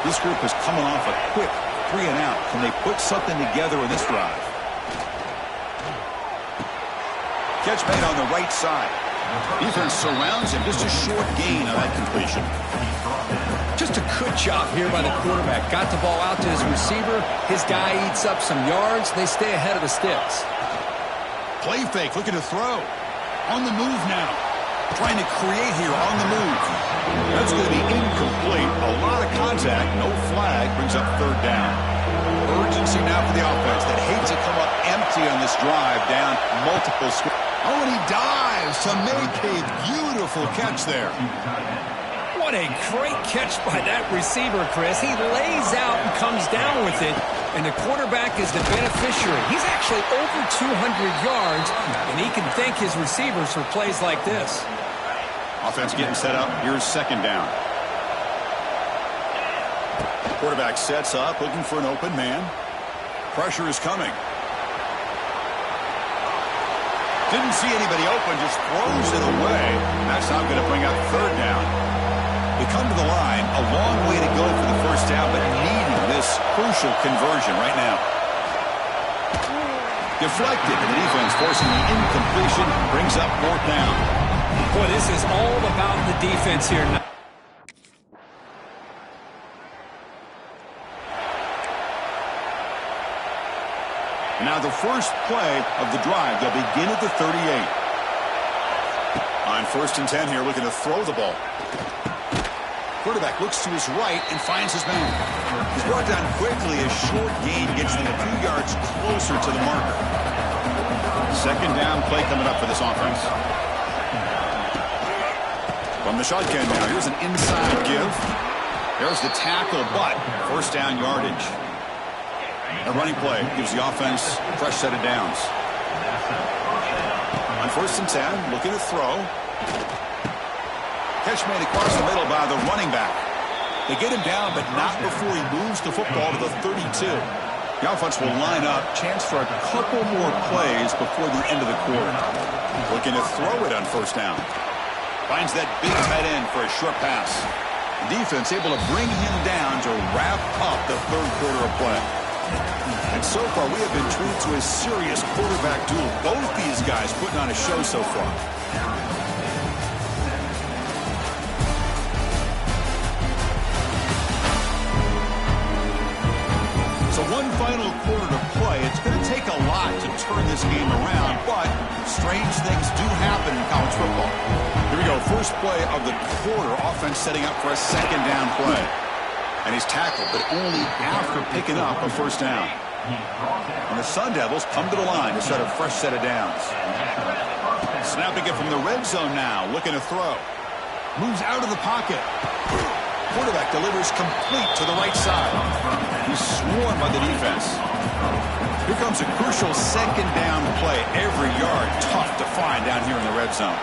This group is coming off a quick 3 and out. Can they put something together in this drive? Catch made on the right side. Defense surrounds him. Just a short gain on that completion. Just a good job here by the quarterback. Got the ball out to his receiver. His guy eats up some yards. They stay ahead of the sticks. Play fake, looking to throw. On the move now. Trying to create here on the move. That's going to be incomplete. A lot of contact. No flag. Brings up 3rd down. Urgency now for the offense that hates to come up empty on this drive. Down multiple scores. Oh, and he dives to make a beautiful catch there. What a great catch by that receiver, Chris. He lays out and comes down with it, and the quarterback is the beneficiary. He's actually over 200 yards, and he can thank his receivers for plays like this. Offense getting set up. Here's 2nd down. Quarterback sets up, looking for an open man. Pressure is coming. Didn't see anybody open, just throws it away. That's not going to bring up 3rd down. They come to the line, a long way to go for the 1st down, but needing this crucial conversion right now. Deflected, and the defense forcing the incompletion, brings up 4th down. Boy, this is all about the defense here. Now the first play of the drive. They'll begin at the 38. On 1st and 10 here, looking to throw the ball. Quarterback looks to his right and finds his man. He's brought down quickly. A short gain gets them a few yards closer to the marker. 2nd down play coming up for this offense. From the shotgun now, here's an inside give. There's the tackle, but 1st down yardage. A running play gives the offense a fresh set of downs. On 1st and 10, looking to throw. Catch made across the middle by the running back. They get him down, but not before he moves the football to the 32. The offense will line up. Chance for a couple more plays before the end of the quarter. Looking to throw it on 1st down. Finds that big tight end for a short pass. The defense able to bring him down to wrap up the 3rd quarter of play. And so far, we have been treated to a serious quarterback duel. Both these guys putting on a show so far. So one final quarter to play. It's going to take a lot to turn this game around, but strange things do happen in college football. Here we go. First play of the quarter. Offense setting up for a second down play. And he's tackled, but only after picking up a first down. And the Sun Devils come to the line to start a fresh set of downs. Snapping it from the red zone now, looking to throw. Moves out of the pocket. Quarterback delivers complete to the right side. He's swarmed by the defense. Here comes a crucial second down play. Every yard tough to find down here in the red zone.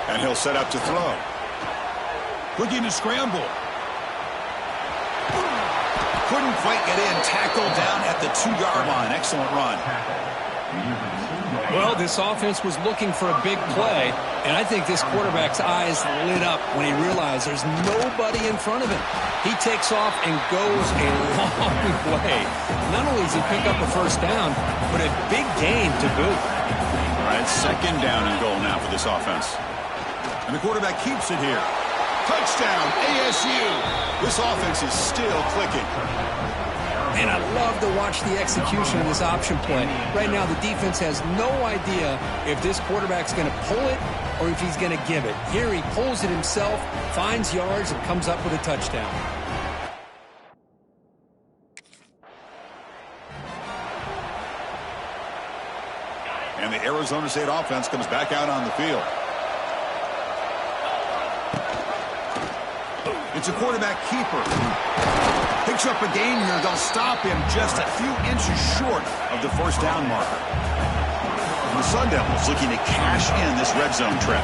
And he'll set up to throw. Looking to scramble. Couldn't quite get in. Tackled down at the 2-yard line. Excellent run. Well, this offense was looking for a big play, and I think this quarterback's eyes lit up when he realized there's nobody in front of him. He takes off and goes a long way. Not only does he pick up a first down, but a big gain to boot. All right, second down and goal now for this offense. And the quarterback keeps it here. Touchdown, ASU. This offense is still clicking. And I love to watch the execution of this option play. Right now, the defense has no idea if this quarterback's going to pull it or if he's going to give it. Here he pulls it himself, finds yards, and comes up with a touchdown. And the Arizona State offense comes back out on the field. It's a quarterback keeper. Picks up a gain here. They'll stop him just a few inches short of the first down marker. And the Sun Devils looking to cash in this red zone trap.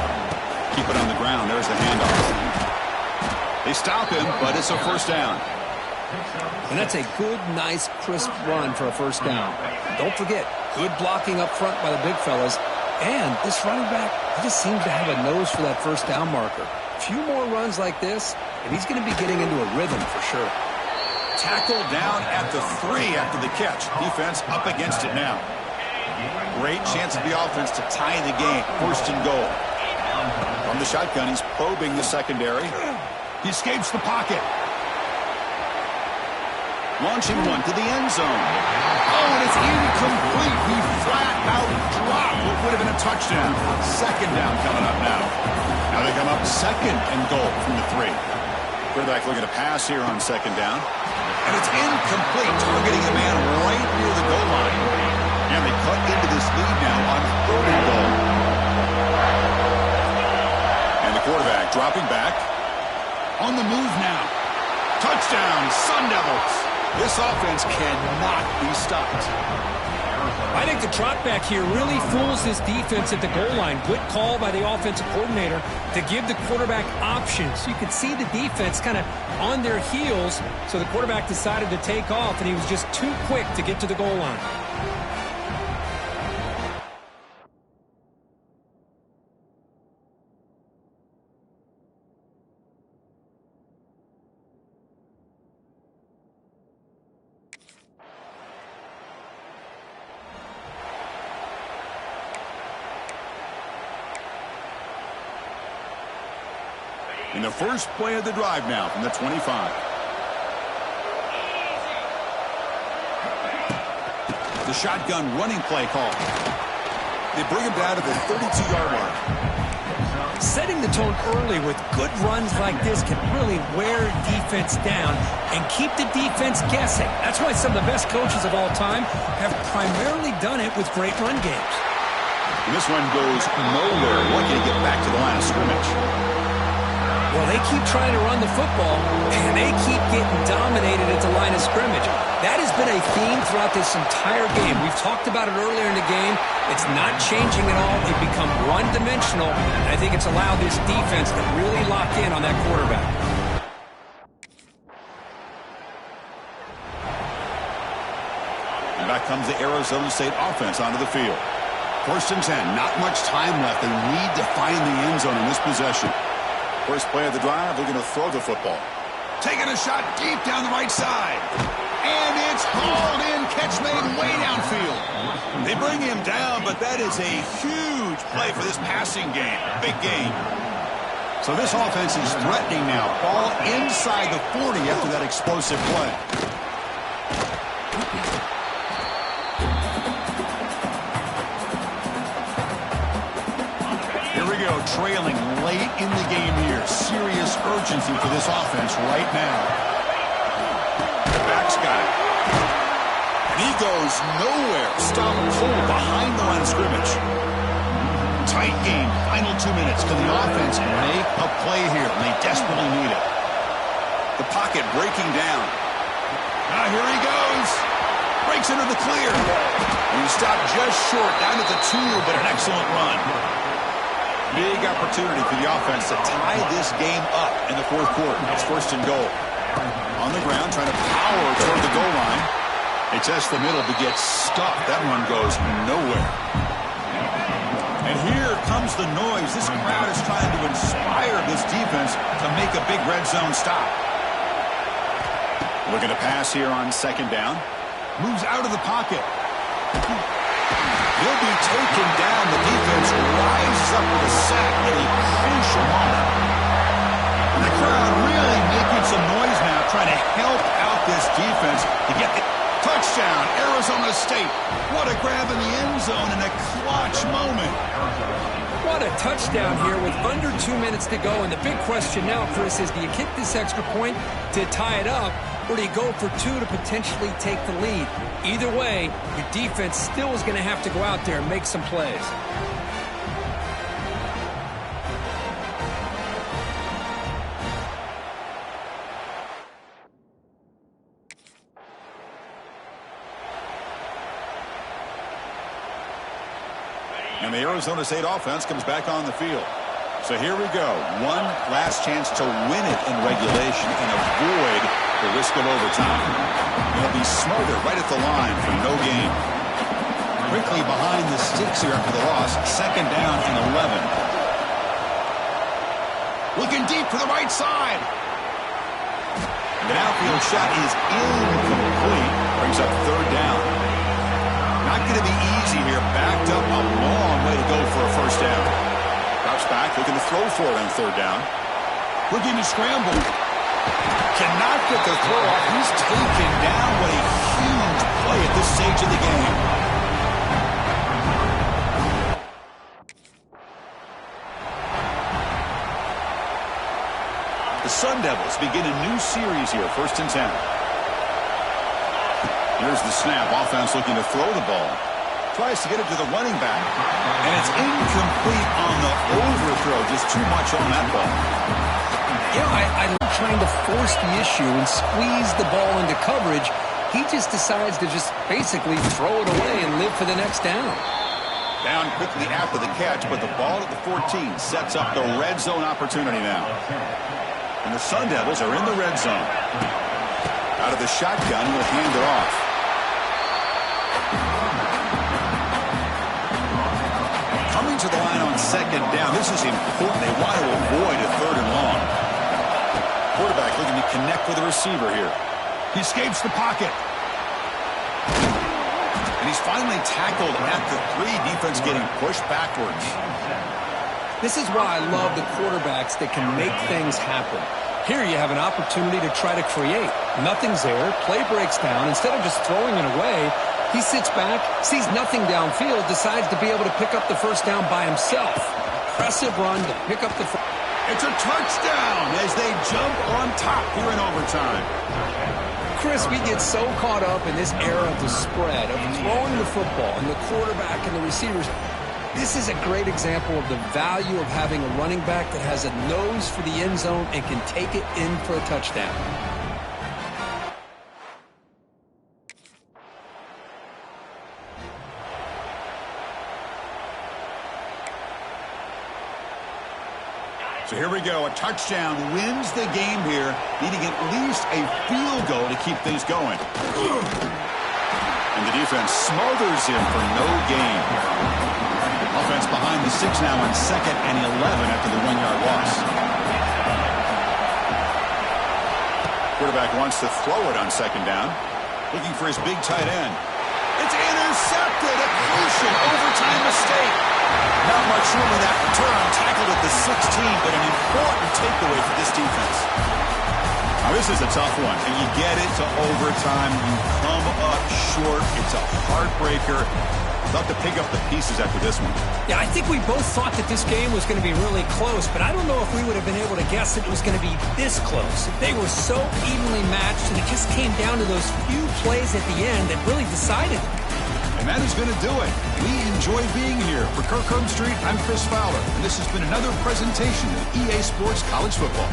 Keep it on the ground. There's the handoff. They stop him, but it's a first down. And that's a good, nice, crisp run for a first down. Don't forget, good blocking up front by the big fellas. And this running back, he just seems to have a nose for that first down marker. A few more runs like this, and he's going to be getting into a rhythm for sure. Tackled down at the 3 after the catch. Defense up against it now. Great chance of the offense to tie the game. First and goal. From the shotgun, he's probing the secondary. He escapes the pocket. Launching one to the end zone. Oh, and it's incomplete. He flat out dropped what would have been a touchdown. Second down coming up now. Now they come up second and goal from the 3. Quarterback looking to pass here on second down. And it's incomplete, targeting a man right near the goal line. And they cut into this lead now on third and goal. And the quarterback dropping back. On the move now. Touchdown, Sun Devils. This offense cannot be stopped. I think the trot back here really fools this defense at the goal line. Good call by the offensive coordinator to give the quarterback options. You could see the defense kind of on their heels, so the quarterback decided to take off, and he was just too quick to get to the goal line. In the first play of the drive now from the 25. The shotgun running play call. They bring him down to the 32-yard line. Setting the tone early with good runs like this can really wear defense down and keep the defense guessing. That's why some of the best coaches of all time have primarily done it with great run games. And this one goes nowhere. Lucky to get back to the line of scrimmage. Well, they keep trying to run the football, and they keep getting dominated at the line of scrimmage. That has been a theme throughout this entire game. We've talked about it earlier in the game. It's not changing at all. They've become run-dimensional, and I think it's allowed this defense to really lock in on that quarterback. And back comes the Arizona State offense onto the field. First and 10, not much time left. They need to find the end zone in this possession. First play of the drive, they're going to throw the football. Taking a shot deep down the right side. And it's hauled in. Catch made way downfield. They bring him down, but that is a huge play for this passing game. Big game. So this offense is threatening now. Ball inside the 40 after that explosive play. trailing late in the game here. Serious urgency for this offense right now. The back's got it. And he goes nowhere. Stop pull behind the line of scrimmage. Tight game. Final 2 minutes. Can the offense make a play here? And they desperately need it. The pocket breaking down. Now here he goes. Breaks into the clear. And he stopped just short, down at the 2, but an excellent run. Big opportunity for the offense to tie this game up in the fourth quarter. It's 1st and goal. On the ground, trying to power toward the goal line. They test the middle, but get stuffed. That one goes nowhere. And here comes the noise. This crowd is trying to inspire this defense to make a big red zone stop. Looking to pass here on 2nd down. Moves out of the pocket. He'll be taken down. The defense rises up with a sack at a crucial moment. And the crowd really making some noise now, trying to help out this defense to get the touchdown. Arizona State. What a grab in the end zone in a clutch moment. What a touchdown here with under 2 minutes to go. And the big question now, Chris, is do you kick this extra point to tie it up, or do you go for 2 to potentially take the lead? Either way, your defense still is going to have to go out there and make some plays. And the Arizona State offense comes back on the field. So here we go. One last chance to win it in regulation and avoid the risk of overtime. They'll be smothered right at the line for no gain. Quickly behind the sticks here after the loss. 2nd down and 11. Looking deep for the right side. The outfield shot is incomplete. Brings up 3rd down. Not going to be easy here. Backed up a long way to go for a 1st down. Drops back, looking to throw for it on 3rd down. Looking to scramble. Cannot get the throw off. He's taken down. What a huge play at this stage of the game. The Sun Devils begin a new series here. 1st and 10. Here's the snap. Offense looking to throw the ball. Tries to get it to the running back. And it's incomplete on the overthrow. Just too much on that ball. Yeah, I love trying to force the issue and squeeze the ball into coverage. He just decides to just basically throw it away and live for the next down. Down quickly after the catch, but the ball at the 14 sets up the red zone opportunity now. And the Sun Devils are in the red zone. Out of the shotgun, he'll hand it off. Coming to the line on 2nd down. This is important. They want to avoid a 3rd and long. Quarterback looking to connect with the receiver here. He escapes the pocket. And he's finally tackled at the 3. Defense getting pushed backwards. This is why I love the quarterbacks that can make things happen. Here you have an opportunity to try to create. Nothing's there. Play breaks down. Instead of just throwing it away, he sits back, sees nothing downfield, decides to be able to pick up the 1st down by himself. Impressive run to pick up the first. It's a touchdown as they jump on top here in overtime. Chris, we get so caught up in this era of the spread, of throwing the football and the quarterback and the receivers. This is a great example of the value of having a running back that has a nose for the end zone and can take it in for a touchdown. So here we go. A touchdown wins the game here, needing at least a field goal to keep things going. And the defense smothers him for no gain. Offense behind the 6 now on 2nd and 11 after the 1-yard loss. Quarterback wants to throw it on 2nd down. Looking for his big tight end. It's intercepted. A crucial overtime mistake. Not much room in that return. Tackled at the 16, but an important takeaway for this defense. Now, this is a tough one. And you get it to overtime. You come up short. It's a heartbreaker. They'll have to pick up the pieces after this one. Yeah, I think we both thought that this game was going to be really close, but I don't know if we would have been able to guess that it was going to be this close. They were so evenly matched, and it just came down to those few plays at the end that really decided. And that is going to do it. We enjoy being here. For Kirkland Street, I'm Chris Fowler, and this has been another presentation of EA Sports College Football.